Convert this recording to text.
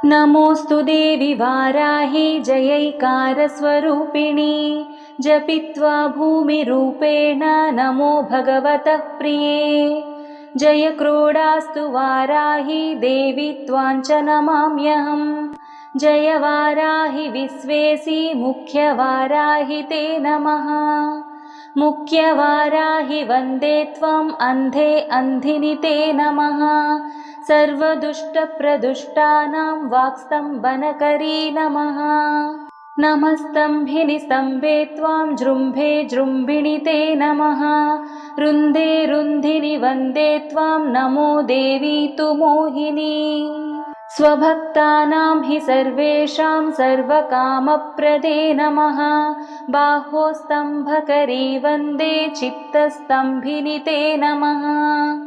नमोऽस्तु देवि वाराहि जयैकारस्वरूपिणि जपित्वा भूमिरूपेण नमो भगवतः प्रिये। जय क्रोडास्तु वाराहि देवि त्वाञ्च नमाम्यहम्। जय वाराहि विश्वेसि मुख्यवाराहि ते नमः। मुख्यवाराहि वन्दे त्वम् अन्धे अन्धिनि ते नमः। सर्वदुष्टप्रदुष्टानां वाक्स्तम्भनकरी नमः। नमस्तम्भिनि स्तम्भे त्वां जृम्भे जृम्भिणि ते नमः। रुन्धे रुन्धिनि वन्दे त्वां नमो देवी तु मोहिनी। स्वभक्तानां हि सर्वेषां सर्वकामप्रदे नमः। बाहोस्तम्भकरी वन्दे चित्तस्तम्भिनि ते नमः।